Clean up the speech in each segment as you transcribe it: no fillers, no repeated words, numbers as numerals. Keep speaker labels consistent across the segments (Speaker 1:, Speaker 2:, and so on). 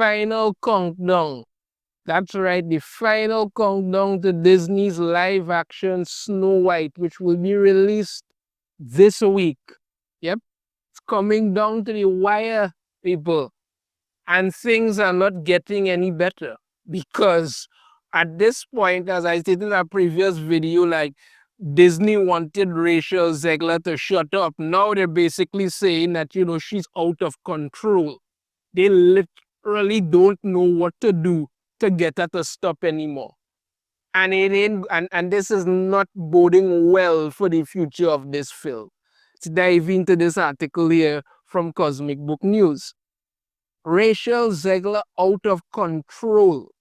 Speaker 1: final countdown. That's right, the final countdown to Disney's live-action Snow White, which will be released this week. Yep, it's coming down to the wire, people. And things are not getting any better because at this point, as I stated in a previous video, like Disney wanted Rachel Zegler to shut up. Now they're basically saying that, she's out of control. They literally don't know what to do to get her to stop anymore. And it ain't, and this is not boding well for the future of this film. Let's dive into this article here from Cosmic Book News. Rachel Zegler out of control.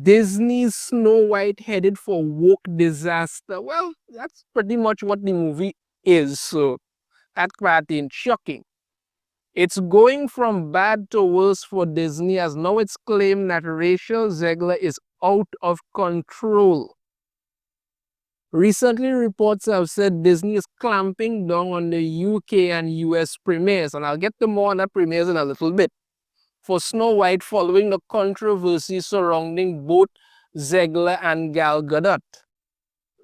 Speaker 1: Disney's Snow White headed for woke disaster. Well, that's pretty much what the movie is, so that part ain't shocking. It's going from bad to worse for Disney as now it's claimed that Rachel Zegler is out of control. Recently, reports have said Disney is clamping down on the UK and US premieres, and I'll get to more on that premieres in a little bit, for Snow White following the controversy surrounding both Zegler and Gal Gadot.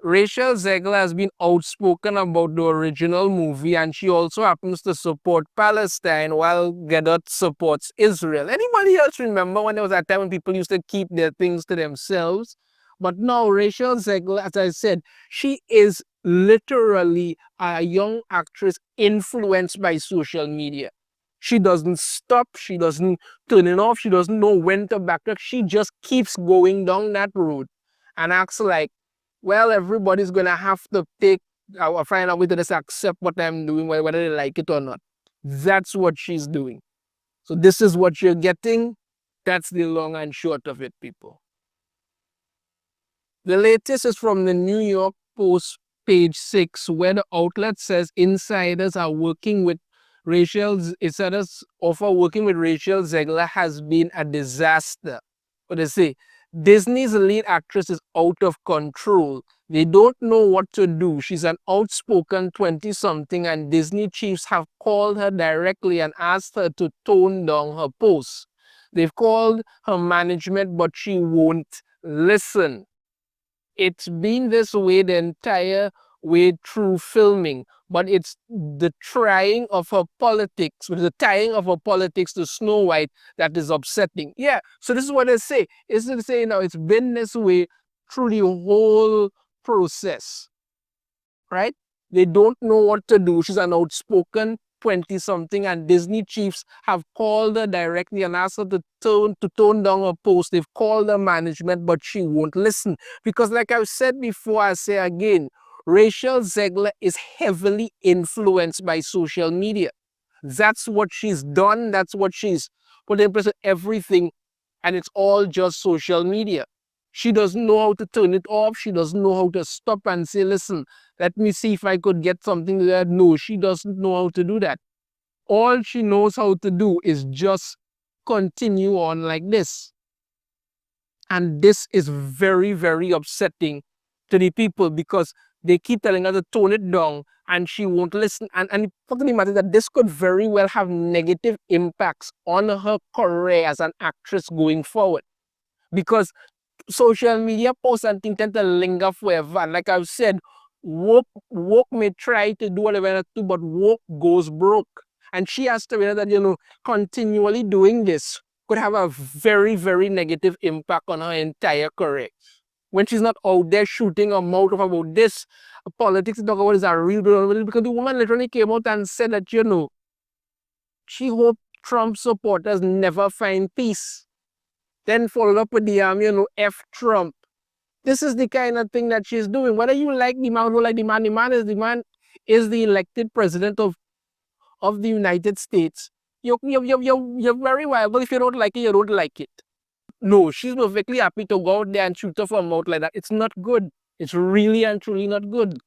Speaker 1: Rachel Zegler has been outspoken about the original movie, and she also happens to support Palestine while Gadot supports Israel. Anybody else remember when there was that time when people used to keep their things to themselves? But now Rachel Zegler, as I said, she is literally a young actress influenced by social media. She doesn't stop, she doesn't turn it off, she doesn't know when to backtrack. She just keeps going down that road and acts like, well, everybody's going to have to find a way to just accept what I'm doing, whether they like it or not. That's what she's doing. So this is what you're getting. That's the long and short of it, people. The latest is from the New York Post, page 6, where the outlet says insiders are working with insiders offer working with Rachel Zegler has been a disaster. But they say, Disney's lead actress is out of control. They don't know what to do. She's an outspoken 20-something, and Disney chiefs have called her directly and asked her to tone down her posts. They've called her management, but she won't listen. It's been this way the entire way through filming, but it's the trying of her politics, the tying of her politics to Snow White that is upsetting. Yeah, so this is what they say. It's to say, it's been this way through the whole process, right? They don't know what to do. She's an outspoken 20-something, and Disney chiefs have called her directly and asked her to tone down her post. They've called her management, but she won't listen. Because like I've said before, I say again, Rachel Zegler is heavily influenced by social media. That's what she's done. That's what she's put in place of everything. And it's all just social media. She doesn't know how to turn it off. She doesn't know how to stop and say, listen, let me see if I could get something to that. No, she doesn't know how to do that. All she knows how to do is just continue on like this. And this is very, very upsetting to the people because they keep telling her to tone it down and she won't listen. And the fact of the matter is that this could very well have negative impacts on her career as an actress going forward. Because social media posts and things tend to linger forever. And like I've said, woke may try to do whatever to do, but woke goes broke. And she has to realize that, continually doing this could have a very, very negative impact on her entire career. When she's not out there shooting her mouth off about this, politics to talk about is a real problem. Because the woman literally came out and said that, she hoped Trump supporters never find peace. Then followed up with the, F Trump. This is the kind of thing that she's doing. Whether you like the man or like the man is the elected president of the United States. You're very viable. If you don't like it, you don't like it. No, she's perfectly happy to go out there and shoot off her mouth like that. It's not good. It's really and truly not good.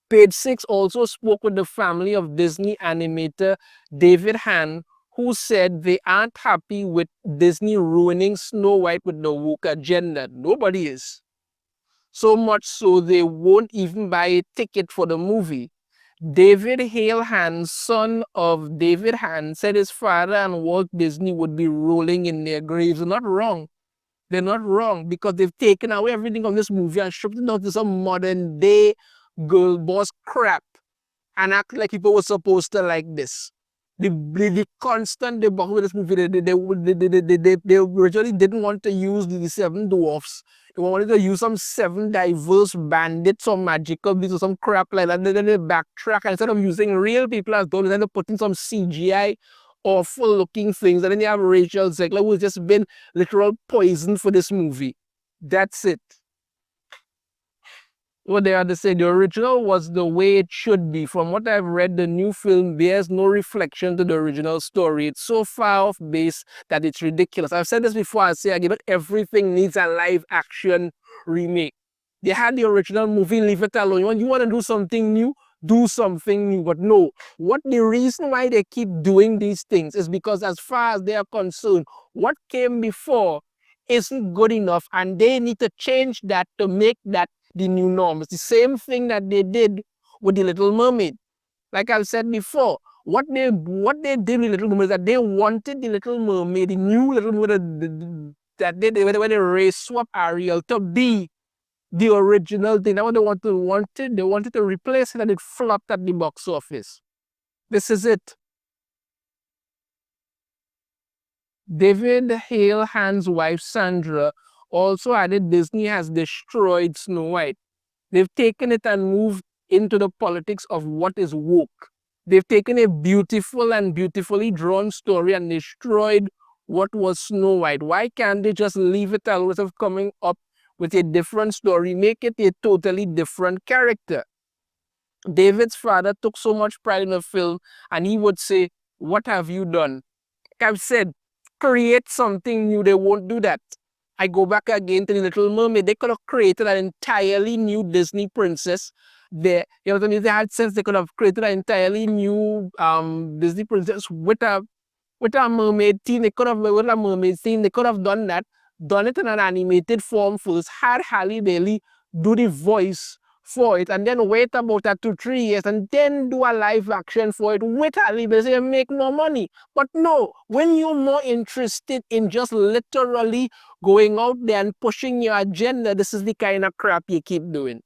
Speaker 1: Page 6 also spoke with the family of Disney animator David Han, who said they aren't happy with Disney ruining Snow White with the woke agenda. Nobody is. So much so they won't even buy a ticket for the movie. David Hale Hans, son of David Hans, said his father and Walt Disney would be rolling in their graves. They're not wrong. They're not wrong because they've taken away everything from this movie and stripped it down to some modern day girl boss crap and act like people were supposed to like this. The constant debate with this movie, they originally didn't want to use the seven dwarfs. They wanted to use some seven diverse bandits or magical beasts or some crap like that. Then they backtrack and instead of using real people as those, then they put in some CGI awful looking things. And then you have Rachel Zegler who's just been literal poison for this movie. That's it. What they had to say, the original was the way it should be. From what I've read, the new film bears no reflection to the original story. It's so far off base that it's ridiculous. I've said this before, I say again, but everything needs a live action remake. They had the original movie, leave it alone. You want to do something new? Do something new. But no, the reason why they keep doing these things is because as far as they are concerned, what came before isn't good enough and they need to change that to make that the new norm. It's the same thing that they did with the Little Mermaid. Like I've said before, what they did with Little Mermaid is that they wanted the Little Mermaid, the new Little Mermaid that they race swap Ariel to be the original thing. That's what they wanted. They wanted to replace it and it flopped at the box office. This is it. David Hale Hans' wife Sandra also added Disney has destroyed Snow White. They've taken it and moved into the politics of what is woke. They've taken a beautiful and beautifully drawn story and destroyed what was Snow White. Why can't they just leave it alone instead of coming up with a different story, make it a totally different character? David's father took so much pride in the film and he would say, "What have you done?" Like I've said, create something new. They won't do that. I go back again to the Little Mermaid. They could have created an entirely new Disney princess. They, you know what I mean? If they had sense, they could have created an entirely new Disney princess with a mermaid theme. They could have with a mermaid theme. They could have done that. Done it in an animated form first. Had Halle Bailey do the voice for it, and then wait about 2-3 years, and then do a live action for it with Halle Bailey and make more money. But no, when you're more interested in just literally going out there and pushing your agenda, this is the kind of crap you keep doing.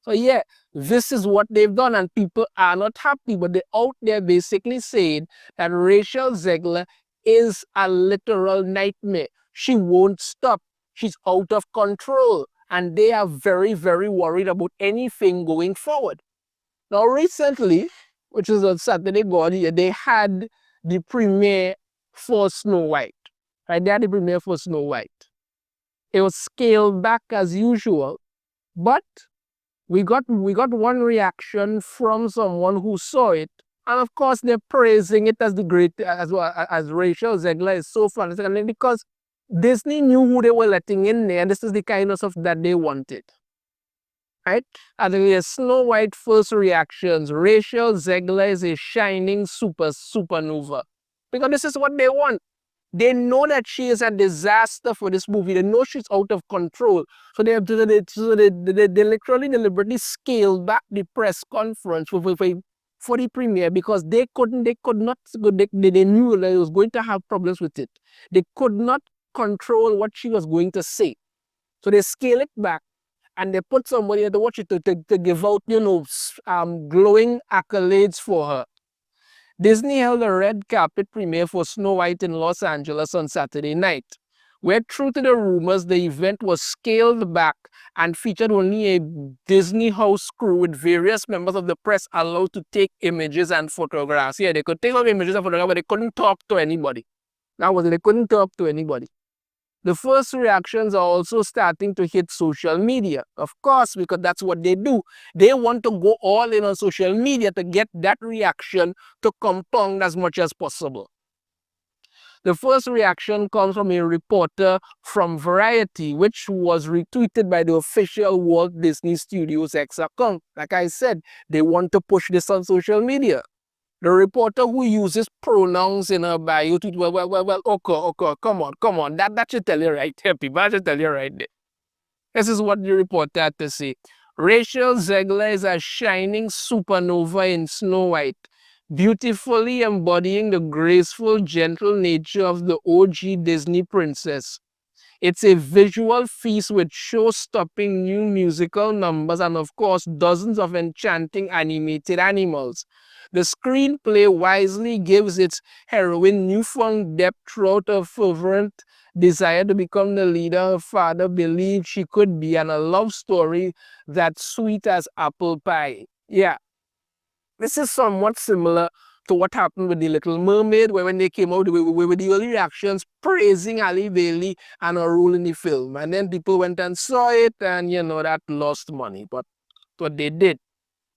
Speaker 1: So yeah, this is what they've done and people are not happy, but they're out there basically saying that Rachel Zegler is a literal nightmare. She won't stop. She's out of control. And they are very, very worried about anything going forward. Now recently, which is on Saturday gone, they had the premiere for Snow White. Right? They had the premiere for Snow White. It was scaled back as usual, but we got one reaction from someone who saw it, and of course they're praising it as the great as well as Rachel Zegler is so fantastic because Disney knew who they were letting in there, and this is the kind of stuff that they wanted. Right? And the Snow White first reactions, Rachel Zegler is a shining supernova. Because this is what they want. They know that she is a disaster for this movie. They know she's out of control. So they literally deliberately scaled back the press conference for the premiere because they knew that it was going to have problems with it. They could not control what she was going to say. So they scale it back and they put somebody to watch it to give out, glowing accolades for her. Disney held a red carpet premiere for Snow White in Los Angeles on Saturday night, where true to the rumors, the event was scaled back and featured only a Disney house crew with various members of the press allowed to take images and photographs. Yeah, they could take some images and photographs, but they couldn't talk to anybody. That was it. They couldn't talk to anybody. The first reactions are also starting to hit social media, of course, because that's what they do. They want to go all in on social media to get that reaction to compound as much as possible. The first reaction comes from a reporter from Variety, which was retweeted by the official Walt Disney Studios X account. Like I said, they want to push this on social media. The reporter who uses pronouns in her bio, okay, come on. That should tell you right here, people. That should tell you right there. This is what the reporter had to say. Rachel Zegler is a shining supernova in Snow White, beautifully embodying the graceful, gentle nature of the OG Disney princess. It's a visual feast with show-stopping new musical numbers and, of course, dozens of enchanting animated animals. The screenplay wisely gives its heroine newfound depth throughout her fervent desire to become the leader her father believed she could be, and a love story that's sweet as apple pie. Yeah, this is somewhat similar to what happened with The Little Mermaid, where when they came out with the early reactions praising Ali Bailey and her role in the film. And then people went and saw it, and that lost money. But what they did.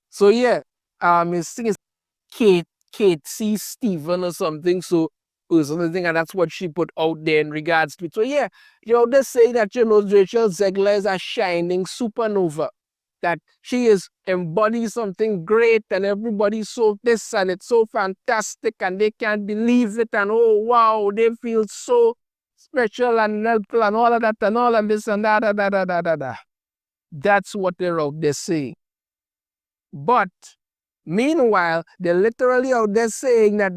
Speaker 1: So yeah, his thing is Kate C. Steven or something. So personal thing, and that's what she put out there in regards to it. So yeah, they say that Rachel Zegler is a shining supernova, that she is embodies something great, and everybody's so this and it's so fantastic and they can't believe it, and oh wow, they feel so special and helpful and all of that and all of this and da. That's what they're out there saying. But meanwhile, they're literally out there saying that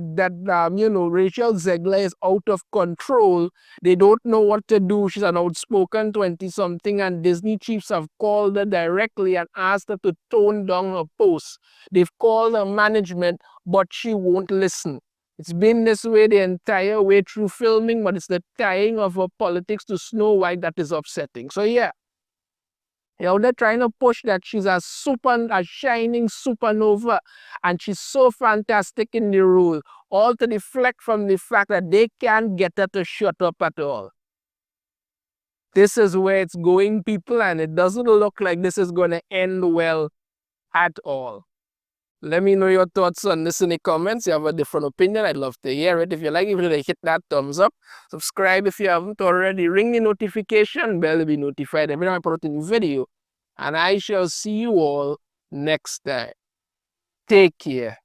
Speaker 1: Rachel Zegler is out of control. They don't know what to do. She's an outspoken 20-something, and Disney chiefs have called her directly and asked her to tone down her posts. They've called her management, but she won't listen. It's been this way the entire way through filming, but it's the tying of her politics to Snow White that is upsetting. So yeah, they're trying to push that she's a shining supernova, and she's so fantastic in the role, all to deflect from the fact that they can't get her to shut up at all. This is where it's going, people, and it doesn't look like this is going to end well at all. Let me know your thoughts on this in the comments. You have a different opinion, I'd love to hear it. If you like it, hit that thumbs up. Subscribe if you haven't already. Ring the notification bell to be notified every time I put out a new video. And I shall see you all next time. Take care.